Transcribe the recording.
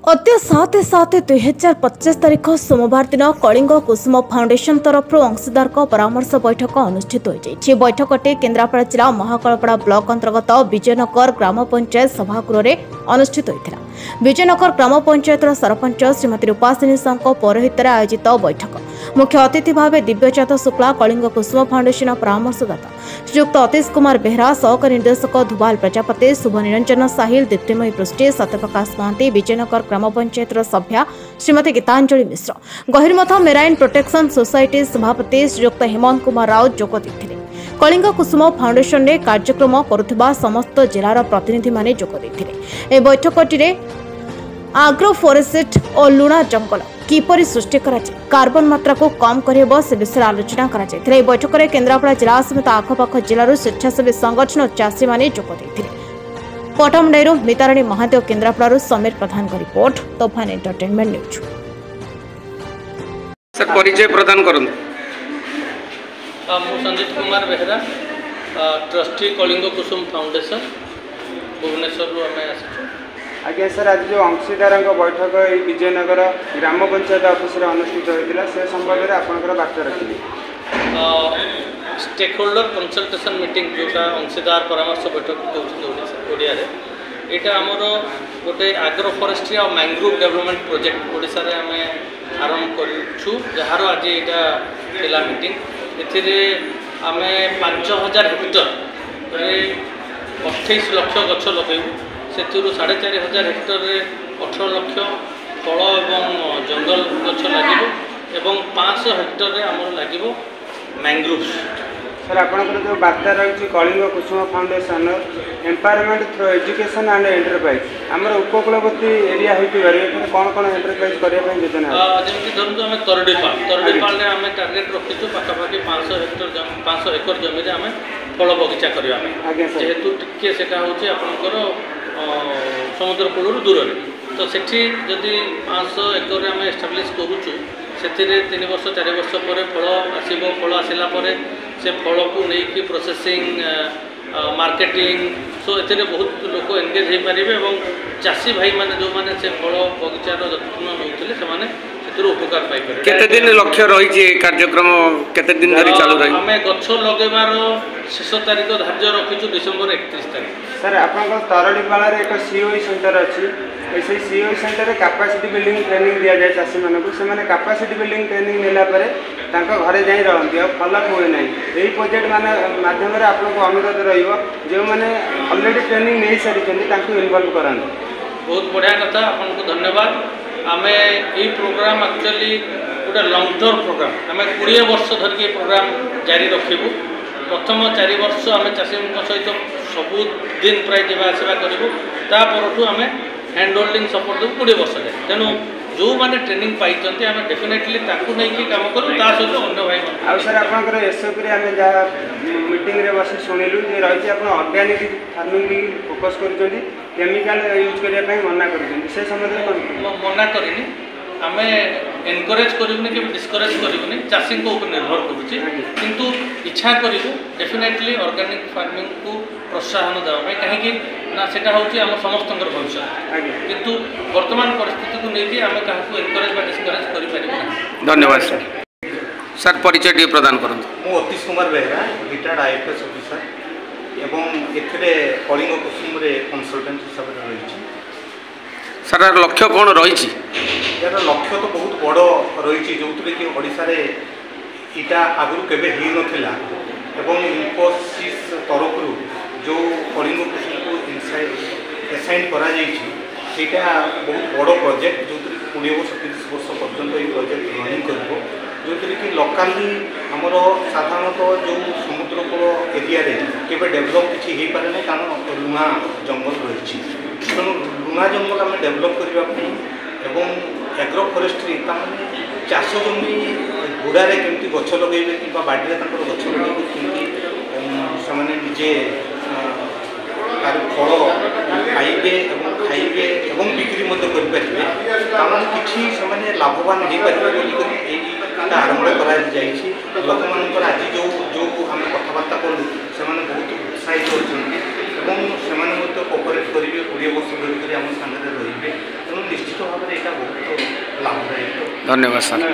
अद्य 7/7/2025 तारीख सोमवार दिन कलिंग कुसुम फाउंडेशन तरफ अंशीदार परामर्श बैठक अनुष्ठित हो बैठकटी केन्द्रापड़ा जिला महाकालपड़ा ब्लॉक अंतर्गत विजयनगर ग्राम पंचायत सभागृह में अनुष्ठित होता। विजयनगर ग्राम पंचायत सरपंच श्रीमती रूपासिनी साहू पौरोहित आयोजित बैठक मुख्य अतिथि भाव दिव्यजात शुक्ला कलिंग कुसुम फाउंडेशन परामर्शदाता श्रीयुक्त अतीश कुमार बेहरा सहकारी निर्देशक धुबाल प्रजापति शुभ निरंजन साहिल दीप्तिमयी पृष्टि सत्यप्रकाश महांती विजयनगर ग्राम पंचायत सभ्या श्रीमती गीतांजलि मिश्र गहिरमथ मेराइन प्रोटेक्शन सोसाइटी सभापति श्रीयुक्त हेमंत कुमार राउत जोग देते। कलिंग कुसुम फाउंडेशन ने कार्यक्रम करुवा समस्त जिलार प्रतिनिधि माने जोग देते। बैठकटी आग्रो फॉरेस्ट और लुणा जंगल किपरि सृष्टि कार्बन मात्रा को कम कर से विषय आलोचना कर बैठक में केन्द्रापड़ा जिला समेत आखपाख जिलूर स्वेच्छासेवी संगठन और चाषी माने जोग देते। पटामुंडाई मिताराणी महादेव केन्द्रापड़ा समीर प्रधान का रिपोर्ट तोफान एंटरटेनमेंट न्यूज। सर परिचय प्रदान करन। संजीत कुमार बेहरा ट्रस्टी कलिंग कुसुम फाउंडेशन भुवनेश्वर आम आस। आज्ञा सर आज जो अंशीदार बैठक विजयनगर ग्राम पंचायत ऑफिस अनुष्ठित होता से संबंध में आपंकर वार्ता रखिए। स्टेक होल्डर कंसल्टेशन मीटिंग जोटा अंशीदार परामर्श बैठक ओडिया रे एटा हमरो गोटे आग्रो फॉरेस्ट्री और मैंग्रोव डेवलपमेंट प्रोजेक्ट ओडिशा रे हमें आरंभ करू जार आज यहाँ थिला मीटिंग एथिरे आमे 5000 हेक्टर 28 लाख गछ लगेबू से 4500 हेक्टर 18 लाख फल और जंगल गछ लगे 500 हेक्टर आमर लगे मैंग्रोव्स। सर आपंकर जो वार्ता रही Kalinga Kusum foundation empowerment through education and enterprise आमर उपकूलवर्ती एरिया होती कौन कौन एंटरप्राइज करने योजना जमी धरतु आम तरडीपाल आम टार्गेट रखीचु पाखापाखि 500 एकर जमी आम फल बगीचा करने जेहेतु टिके से आपंकर समुद्र कूल दूर तो सेठी जदि 500 एकर आम एस्टाब्लीश करुचु से 3 वर्ष 4 वर्ष पर फल आसब फल आसला से फल को लेकिन प्रोसेसिंग मार्केटिंग सो ए बहुत लोक एंगेज हो पारे और चाषी भाई मैंने जो मैंने से फल बगीचार जत्न नौते से उपकार पाइपर। केते दिन लक्ष्य रही कार्यक्रम केते दिन धरी चालू रही आम गछ लगेबार शेष तारीख धार्य रखीचु डिसेम्बर 31 तारीख। सर आप तरडीपाल एक सीओई सेंटर अच्छी से सीओई सेंटर में कैपेसिटी बिल्डिंग ट्रेनिंग दि जाए चाषी मानक से कैपेसिटी बिल्डिंग ट्रेनिंग नेला घरे जा रही और फल हुए ना यही प्रोजेक्ट माध्यम आपको अनुरोध रो मैंने ऑलरेडी ट्रेनिंग नहीं सारी इनवॉल्व कराना। बहुत बढ़िया कथा आपको धन्यवाद। आम यही प्रोग्राम एक्चुअली गोटे लंग टर्म प्रोग्राम आम 20 वर्ष धरिक प्रोग्राम जारी रखू। प्रथम 4 वर्ष आम चाषी सहित सबुदिन प्राय जावासवा करूँ आम हैंड होल्डिंग सपोर्ट देव 20 वर्ष जाए तेणु जो मैंने ट्रेनिंग पाई आम डेफिनेटली नहीं काम करूँ सहित अन्य भाई आ सर आप एसओपी आम जहाँ मीटिंग रे बस शुणिलु जे रही आप ऑर्गेनिक फार्मिंग फोकस कर केमिकल यूज करने मना कर समय मना करनी आम एनकरेज करूनी कि डिस्करेज करूनी चाषी निर्भर करुच्ची किंतु इच्छा करूँ डेफिनेटली ऑर्गेनिक फार्मिंग को प्रोत्साहन देवाई कहीं ना से आम समस्त भविष्य किंतु वर्तमान परिस्थिति को लेकिन आम क्या एनकरेज डिस्करेज कर। धन्यवाद सर। सर परिचय प्रदान करूँ। मु Atish Kumar Behera retired IFS officer एवं एथिरे कलिंग कुसुम कंसल्टेंट हिसाब से रही। सर लक्ष्य कौन रही यार लक्ष्य तो बहुत बड़ रही जो कि ओडिशा रे इटा आगु केबे ही नथिला एवं इन्फोसिस तरफ जो कलिंग कुसुम को एसाइन करा जाइटा बहुत बड़ प्रोजेक्ट जो 20 वर्ष 30 वर्ष पर्यंत ये प्रोजेक्ट रनिंग कर जो कि लोकाली आमर साधारणतः जो समुद्रकूल एरिया केवे डेभलप किसी हो पारे ना कारण लुणा जंगल रही तेणु लुणा जंगल आम डेभलप करने एवं एग्रो फॉरेस्ट्री चाष जमी गुड़ारे केमती गछ लगे कि बाड़ी गछ लगे से निजे तार फल खाइबे खाइबे बिक्री करेंगे कारण किसी से लाभवान हो पारे आरंभ कर लोक मान आज जो जो आम कथबार्ता कलु से बहुत उत्साहित होती कोऑपरेट करेंगे 20 वर्ष धरिक आम सामने रही तेणु निश्चित भाव ଧନ୍ୟବାଦ ସାର୍।